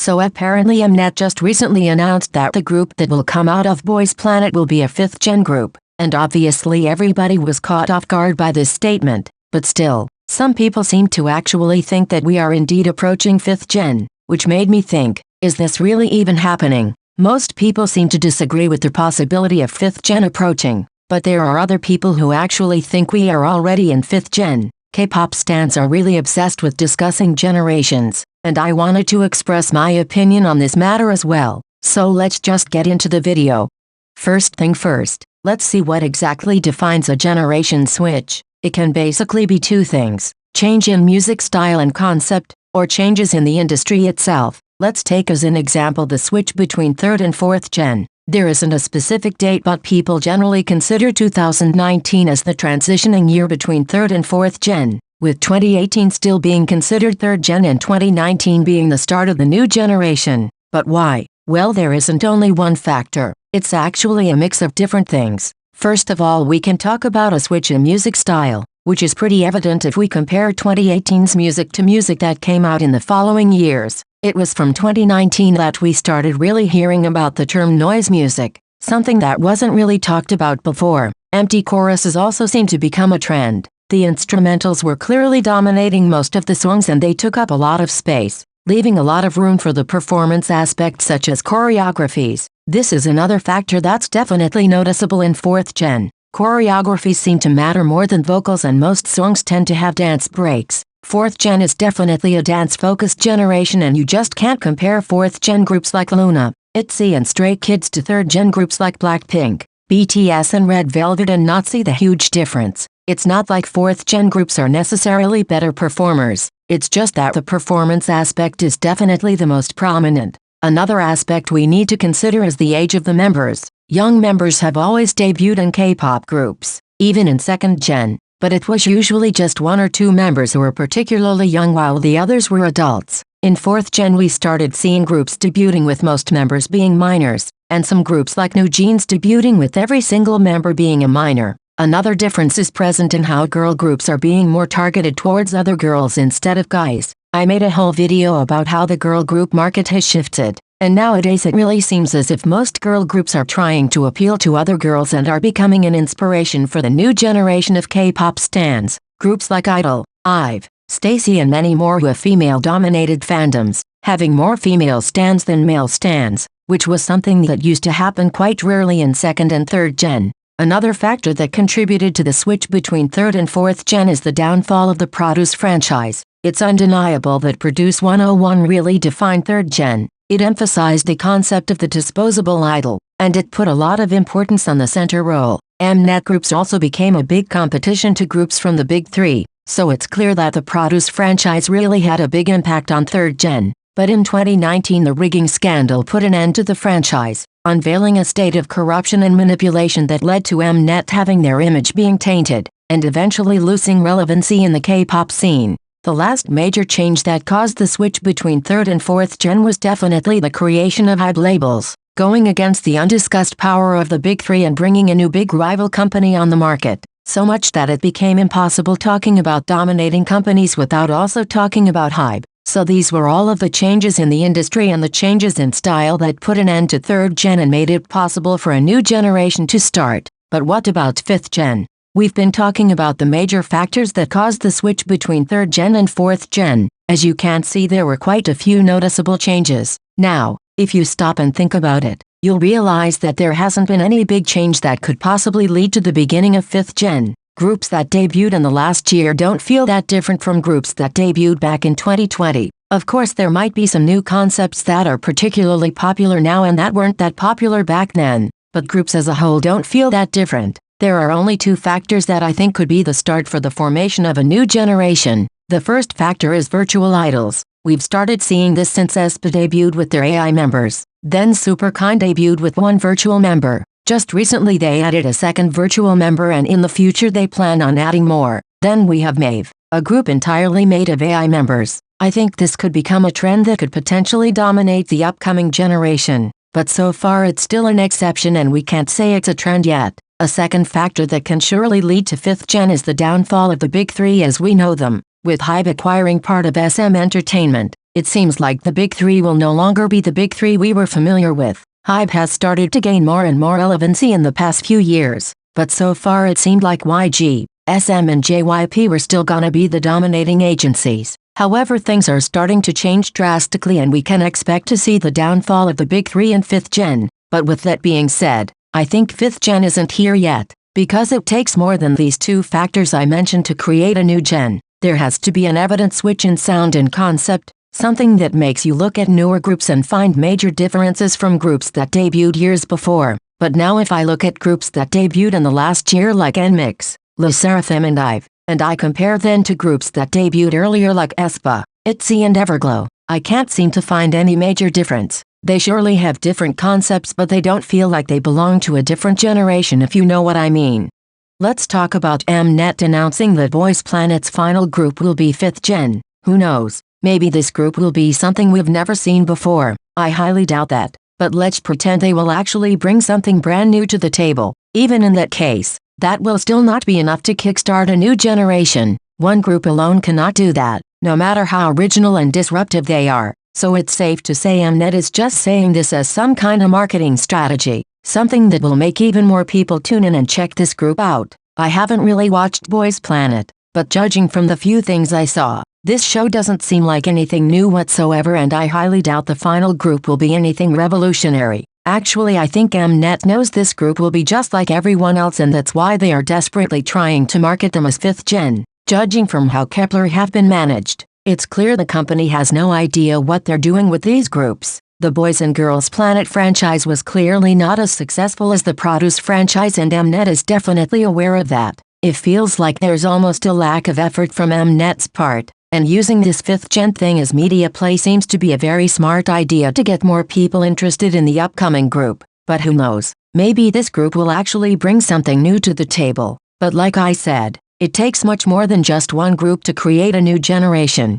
So apparently Mnet just recently announced that the group that will come out of Boys Planet will be a 5th gen group, and obviously everybody was caught off guard by this statement, but still, some people seem to actually think that we are indeed approaching 5th gen, which made me think, is this really even happening? Most people seem to disagree with the possibility of 5th gen approaching, but there are other people who actually think we are already in 5th gen. K-pop stans are really obsessed with discussing generations, and I wanted to express my opinion on this matter as well, so let's just get into the video. First thing first, let's see what exactly defines a generation switch. It can basically be two things: change in music style and concept, or changes in the industry itself. Let's take as an example the switch between 3rd and 4th gen. There isn't a specific date, but people generally consider 2019 as the transitioning year between 3rd and 4th gen, with 2018 still being considered 3rd gen and 2019 being the start of the new generation. But why? Well, there isn't only one factor. It's actually a mix of different things. First of all, we can talk about a switch in music style, which is pretty evident if we compare 2018's music to music that came out in the following years. It was from 2019 that we started really hearing about the term noise music, something that wasn't really talked about before. Empty choruses also seemed to become a trend. The instrumentals were clearly dominating most of the songs, and they took up a lot of space, leaving a lot of room for the performance aspects such as choreographies. This is another factor that's definitely noticeable in 4th gen. Choreographies seem to matter more than vocals, and most songs tend to have dance breaks. 4th gen is definitely a dance-focused generation, and you just can't compare 4th gen groups like Luna, ITZY and Stray Kids to 3rd gen groups like Blackpink, BTS and Red Velvet and not see the huge difference. It's not like 4th gen groups are necessarily better performers, it's just that the performance aspect is definitely the most prominent. Another aspect we need to consider is the age of the members. Young members have always debuted in K-pop groups, even in 2nd gen. But it was usually just 1 or 2 members who were particularly young while the others were adults. In 4th gen we started seeing groups debuting with most members being minors, and some groups like New Jeans debuting with every single member being a minor. Another difference is present in how girl groups are being more targeted towards other girls instead of guys. I made a whole video about how the girl group market has shifted, and nowadays it really seems as if most girl groups are trying to appeal to other girls and are becoming an inspiration for the new generation of K-pop stans. Groups like Idol, IVE, Stacey and many more who have female-dominated fandoms, having more female stans than male stans, which was something that used to happen quite rarely in 2nd and 3rd gen. Another factor that contributed to the switch between 3rd and 4th gen is the downfall of the Produce franchise. It's undeniable that Produce 101 really defined 3rd gen. It emphasized the concept of the disposable idol, and it put a lot of importance on the center role. Mnet groups also became a big competition to groups from the big 3, so it's clear that the Produce franchise really had a big impact on 3rd gen. But in 2019 the rigging scandal put an end to the franchise, unveiling a state of corruption and manipulation that led to Mnet having their image being tainted, and eventually losing relevancy in the K-pop scene. The last major change that caused the switch between 3rd and 4th gen was definitely the creation of hype labels, going against the undiscussed power of the big 3 and bringing a new big rival company on the market, so much that it became impossible talking about dominating companies without also talking about hype. So these were all of the changes in the industry and the changes in style that put an end to 3rd gen and made it possible for a new generation to start. But what about 5th gen? We've been talking about the major factors that caused the switch between 3rd gen and 4th gen. As you can see, there were quite a few noticeable changes. Now, if you stop and think about it, you'll realize that there hasn't been any big change that could possibly lead to the beginning of 5th gen. Groups that debuted in the last year don't feel that different from groups that debuted back in 2020. Of course, there might be some new concepts that are particularly popular now and that weren't that popular back then, but groups as a whole don't feel that different. There are only 2 factors that I think could be the start for the formation of a new generation. The first factor is virtual idols. We've started seeing this since aespa debuted with their AI members. Then Superkind debuted with 1 virtual member. Just recently they added a 2nd virtual member, and in the future they plan on adding more. Then we have Mave, a group entirely made of AI members. I think this could become a trend that could potentially dominate the upcoming generation. But so far it's still an exception and we can't say it's a trend yet. A second factor that can surely lead to 5th gen is the downfall of the big 3 as we know them, with HYBE acquiring part of SM Entertainment. It seems like the big three will no longer be the big three we were familiar with. HYBE has started to gain more and more relevancy in the past few years, but so far it seemed like YG, SM and JYP were still gonna be the dominating agencies. However, things are starting to change drastically and we can expect to see the downfall of the big three in 5th gen. But with that being said, I think 5th gen isn't here yet, because it takes more than these two factors I mentioned to create a new gen. There has to be an evident switch in sound and concept, something that makes you look at newer groups and find major differences from groups that debuted years before. But now if I look at groups that debuted in the last year like NMIXX, LE SSERAFIM and IVE, and I compare them to groups that debuted earlier like aespa, ITZY and Everglow, I can't seem to find any major difference. They surely have different concepts, but they don't feel like they belong to a different generation, if you know what I mean. Let's talk about Mnet announcing that Boys Planet's final group will be 5th gen. Who knows, maybe this group will be something we've never seen before. I highly doubt that, but let's pretend they will actually bring something brand new to the table. Even in that case, that will still not be enough to kickstart a new generation. One group alone cannot do that, no matter how original and disruptive they are. So it's safe to say Mnet is just saying this as some kind of marketing strategy, something that will make even more people tune in and check this group out. I haven't really watched Boys Planet, but judging from the few things I saw, this show doesn't seem like anything new whatsoever, and I highly doubt the final group will be anything revolutionary. Actually, I think Mnet knows this group will be just like everyone else, and that's why they are desperately trying to market them as 5th gen. Judging from how Kep1er have been managed, it's clear the company has no idea what they're doing with these groups. The Boys and Girls Planet franchise was clearly not as successful as the Produce franchise, and Mnet is definitely aware of that. It feels like there's almost a lack of effort from Mnet's part, and using this 5th gen thing as media play seems to be a very smart idea to get more people interested in the upcoming group. But who knows, maybe this group will actually bring something new to the table. But like I said, it takes much more than just one group to create a new generation.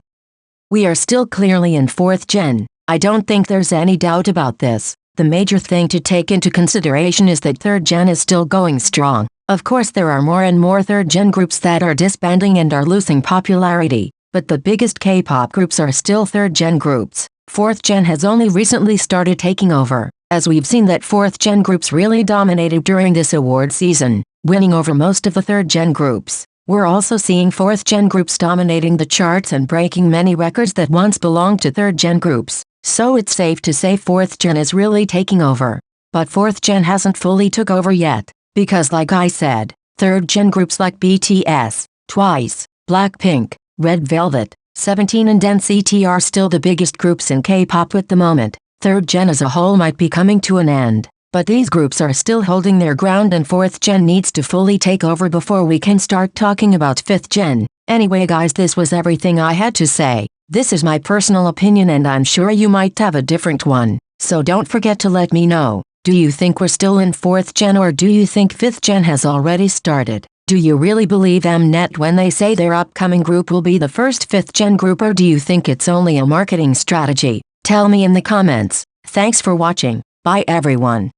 We are still clearly in 4th gen. I don't think there's any doubt about this. The major thing to take into consideration is that 3rd gen is still going strong. Of course, there are more and more 3rd gen groups that are disbanding and are losing popularity, but the biggest K-pop groups are still 3rd gen groups. 4th gen has only recently started taking over, as we've seen that 4th gen groups really dominated during this award season, winning over most of the 3rd gen groups. We're also seeing 4th gen groups dominating the charts and breaking many records that once belonged to 3rd gen groups. So it's safe to say 4th gen is really taking over. But 4th gen hasn't fully took over yet, because like I said, 3rd gen groups like BTS, Twice, Blackpink, Red Velvet, 17 and NCT are still the biggest groups in K-pop at the moment. 3rd gen as a whole might be coming to an end, but these groups are still holding their ground, and 4th gen needs to fully take over before we can start talking about 5th gen. Anyway guys, this was everything I had to say. This is my personal opinion, and I'm sure you might have a different one, so don't forget to let me know. Do you think we're still in 4th gen, or do you think 5th gen has already started? Do you really believe Mnet when they say their upcoming group will be the first 5th gen group, or do you think it's only a marketing strategy? Tell me in the comments. Thanks for watching. Bye everyone.